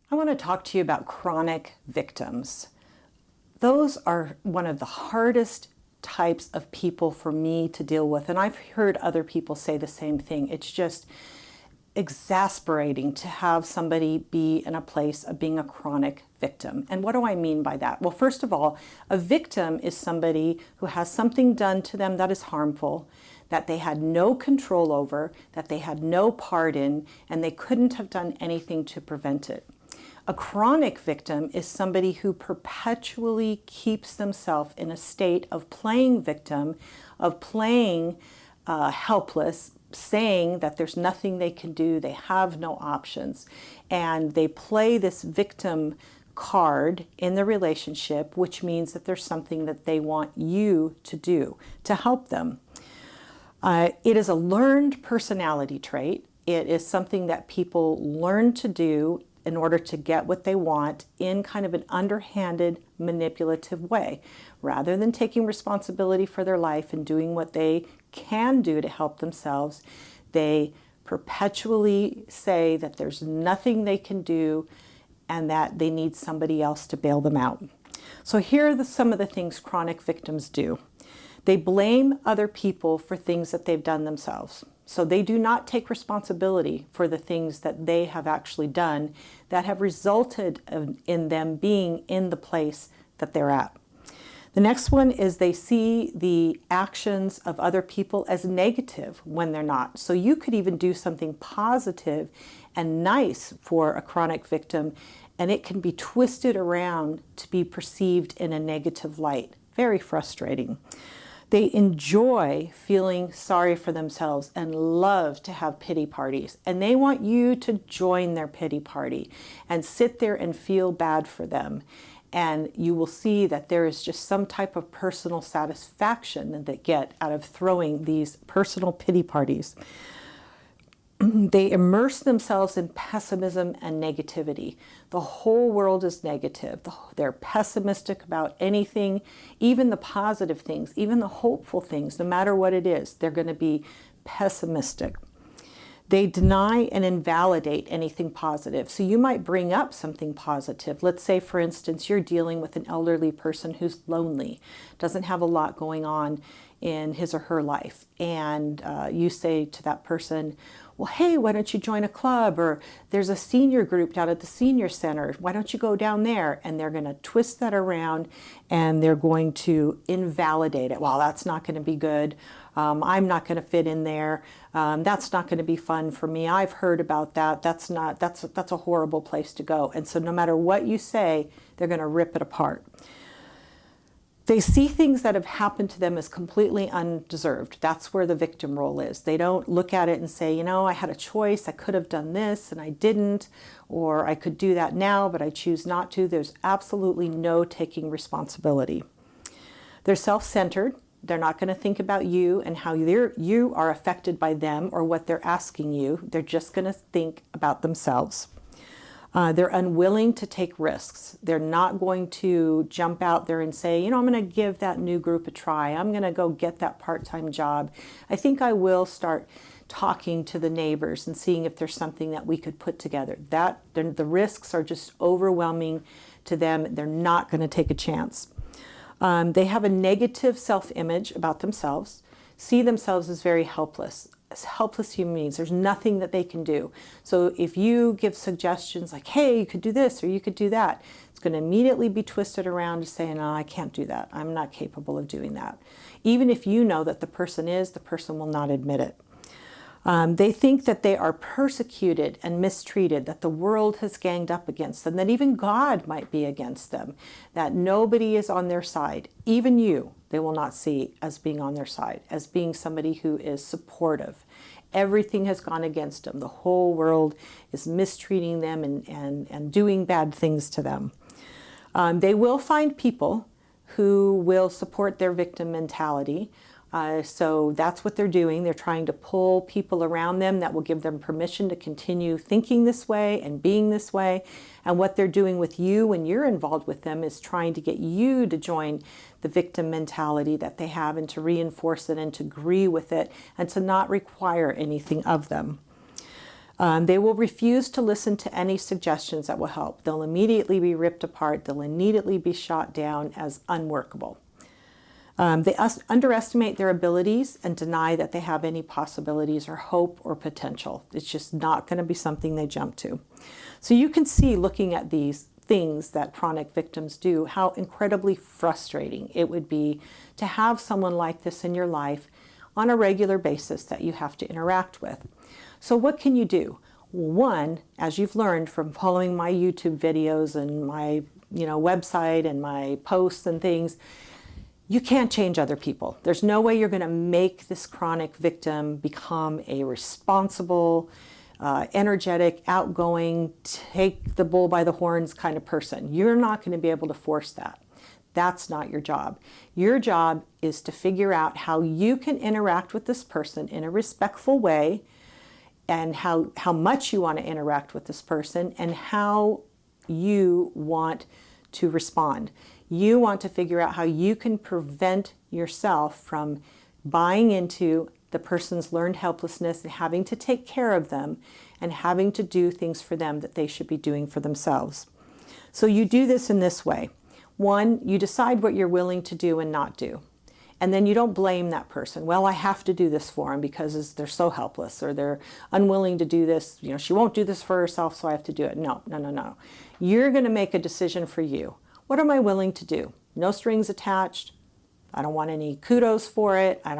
I want to talk to you about chronic victims. Those are one of the hardest types of people for me to deal with, and I've heard other people say the same thing. It's just exasperating to have somebody be in a place of being a chronic victim. And what do I mean by that? Well, first of all, a victim is somebody who has something done to them that is harmful, that they had no control over, that they had no part in, and they couldn't have done anything to prevent it. A chronic victim is somebody who perpetually keeps themselves in a state of playing victim, of playing helpless, saying that there's nothing they can do, they have no options, and they play this victim card in the relationship, which means that there's something that they want you to do to help them. It is a learned personality trait. It is something that people learn to do in order to get what they want in kind of an underhanded, manipulative way. Rather than taking responsibility for their life and doing what they can do to help themselves, they perpetually say that there's nothing they can do and that they need somebody else to bail them out. So here are some of the things chronic victims do. They blame other people for things that they've done themselves. So they do not take responsibility for the things that they have actually done that have resulted in them being in the place that they're at. The next one is they see the actions of other people as negative when they're not. So you could even do something positive and nice for a chronic victim, and it can be twisted around to be perceived in a negative light. Very frustrating. They enjoy feeling sorry for themselves and love to have pity parties. And they want you to join their pity party and sit there and feel bad for them. And you will see that there is just some type of personal satisfaction that they get out of throwing these personal pity parties. They immerse themselves in pessimism and negativity. The whole world is negative. They're pessimistic about anything, even the positive things, even the hopeful things, no matter what it is, they're going to be pessimistic. They deny and invalidate anything positive. So you might bring up something positive. Let's say, for instance, you're dealing with an elderly person who's lonely, doesn't have a lot going on in his or her life. And you say to that person, well, hey, why don't you join a club? Or there's a senior group down at the senior center. Why don't you go down there? And they're going to twist that around and they're going to invalidate it. Well, that's not going to be good. I'm not going to fit in there. That's not going to be fun for me. I've heard about that. That's a horrible place to go. And so no matter what you say, they're going to rip it apart. They see things that have happened to them as completely undeserved. That's where the victim role is. They don't look at it and say, you know, I had a choice. I could have done this and I didn't, or I could do that now, but I choose not to. There's absolutely no taking responsibility. They're self-centered. They're not going to think about you and how you are affected by them or what they're asking you. They're just going to think about themselves. They're unwilling to take risks. They're not going to jump out there and say, you know, I'm going to give that new group a try. I'm going to go get that part-time job. I think I will start talking to the neighbors and seeing if there's something that we could put together. The risks are just overwhelming to them. They're not going to take a chance. They have a negative self-image about themselves, see themselves as very helpless. As helpless human beings, there's nothing that they can do. So if you give suggestions like, hey, you could do this or you could do that, it's going to immediately be twisted around to say, no, I can't do that. I'm not capable of doing that. Even if you know that the person will not admit it. They think that they are persecuted and mistreated, that the world has ganged up against them, that even God might be against them, that nobody is on their side. Even you, they will not see as being on their side, as being somebody who is supportive. Everything has gone against them. The whole world is mistreating them and doing bad things to them. They will find people who will support their victim mentality. So that's what they're doing. They're trying to pull people around them that will give them permission to continue thinking this way and being this way. And what they're doing with you when you're involved with them is trying to get you to join the victim mentality that they have and to reinforce it and to agree with it and to not require anything of them. They will refuse to listen to any suggestions that will help. They'll immediately be ripped apart. They'll immediately be shot down as unworkable. They underestimate their abilities and deny that they have any possibilities or hope or potential. It's just not going to be something they jump to. So you can see, looking at these things that chronic victims do, how incredibly frustrating it would be to have someone like this in your life on a regular basis that you have to interact with. So what can you do? One, as you've learned from following my YouTube videos and my website and my posts and things, you can't change other people. There's no way you're going to make this chronic victim become a responsible, energetic, outgoing, take the bull by the horns kind of person. You're not going to be able to force that. That's not your job. Your job is to figure out how you can interact with this person in a respectful way, and how much you want to interact with this person, and how you want to respond. You want to figure out how you can prevent yourself from buying into the person's learned helplessness and having to take care of them and having to do things for them that they should be doing for themselves. So you do this in this way. One, you decide what you're willing to do and not do. And then you don't blame that person. Well, I have to do this for them because they're so helpless, or they're unwilling to do this. She won't do this for herself, so I have to do it. No. You're going to make a decision for you. What am I willing to do? No strings attached. I don't want any kudos for it. I'm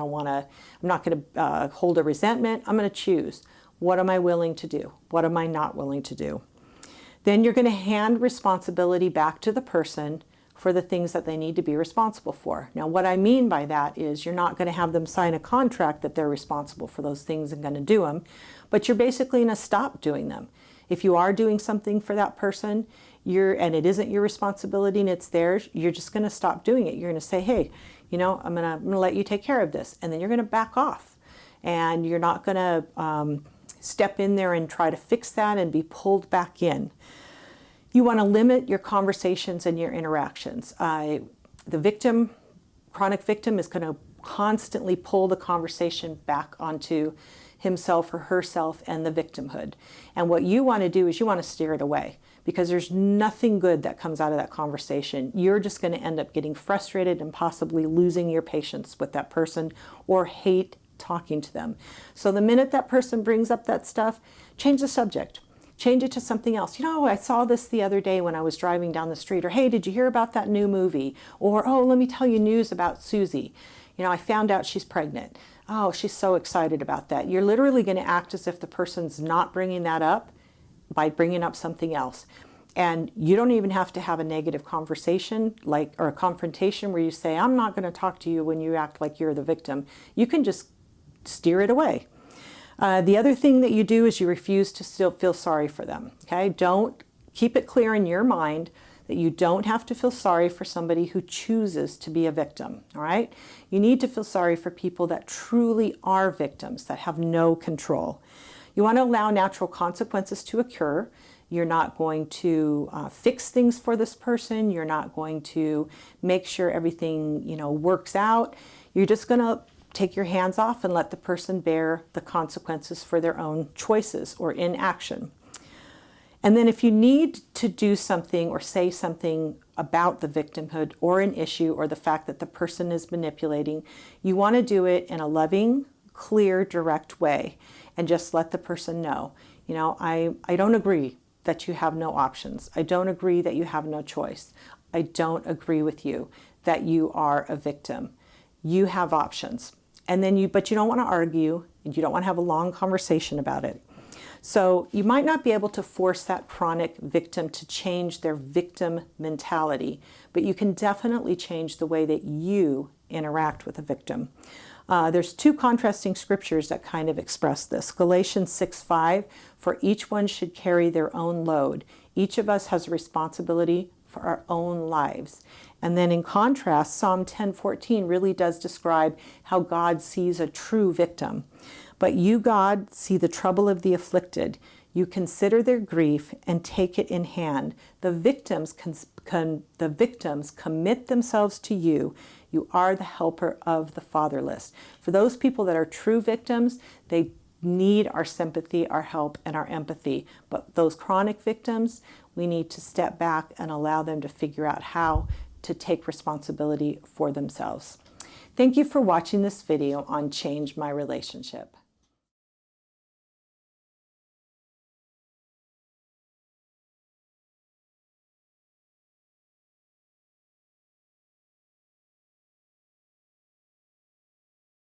not going to hold a resentment. I'm going to choose. What am I willing to do? What am I not willing to do? Then you're going to hand responsibility back to the person for the things that they need to be responsible for. Now, what I mean by that is you're not going to have them sign a contract that they're responsible for those things and going to do them, but you're basically going to stop doing them. If you are doing something for that person, and it isn't your responsibility and it's theirs, you're just going to stop doing it. You're going to say, hey, I'm going to let you take care of this. And then you're going to back off. And you're not going to step in there and try to fix that and be pulled back in. You want to limit your conversations and your interactions. The chronic victim is going to constantly pull the conversation back onto himself or herself and the victimhood. And what you want to do is you want to steer it away, because there's nothing good that comes out of that conversation. You're just going to end up getting frustrated and possibly losing your patience with that person, or hate talking to them. So the minute that person brings up that stuff, change the subject. Change it to something else. I saw this the other day when I was driving down the street. Or, hey, did you hear about that new movie? Or, oh, let me tell you news about Susie. I found out she's pregnant. Oh, she's so excited about that. You're literally going to act as if the person's not bringing that up by bringing up something else. And you don't even have to have a negative conversation, or a confrontation where you say, I'm not going to talk to you when you act like you're the victim. You can just steer it away. The other thing that you do is you refuse to still feel sorry for them. Okay? Don't keep it clear in your mind that you don't have to feel sorry for somebody who chooses to be a victim. All right? You need to feel sorry for people that truly are victims, that have no control. You want to allow natural consequences to occur. You're not going to fix things for this person. You're not going to make sure everything, works out. You're just going to take your hands off and let the person bear the consequences for their own choices or inaction. And then if you need to do something or say something about the victimhood or an issue or the fact that the person is manipulating, you want to do it in a loving, clear, direct way, and just let the person know, I don't agree that you have no options. I don't agree that you have no choice. I don't agree with you that you are a victim. You have options. And then but you don't want to argue, and you don't want to have a long conversation about it. So you might not be able to force that chronic victim to change their victim mentality, but you can definitely change the way that you interact with a victim. There's two contrasting scriptures that kind of express this. Galatians 6:5, for each one should carry their own load. Each of us has a responsibility for our own lives. And then in contrast, Psalm 10:14 really does describe how God sees a true victim. But you, God, see the trouble of the afflicted. You consider their grief and take it in hand. The victims commit themselves to you. You are the helper of the fatherless. For those people that are true victims, they need our sympathy, our help, and our empathy. But those chronic victims, we need to step back and allow them to figure out how to take responsibility for themselves. Thank you for watching this video on Change My Relationship.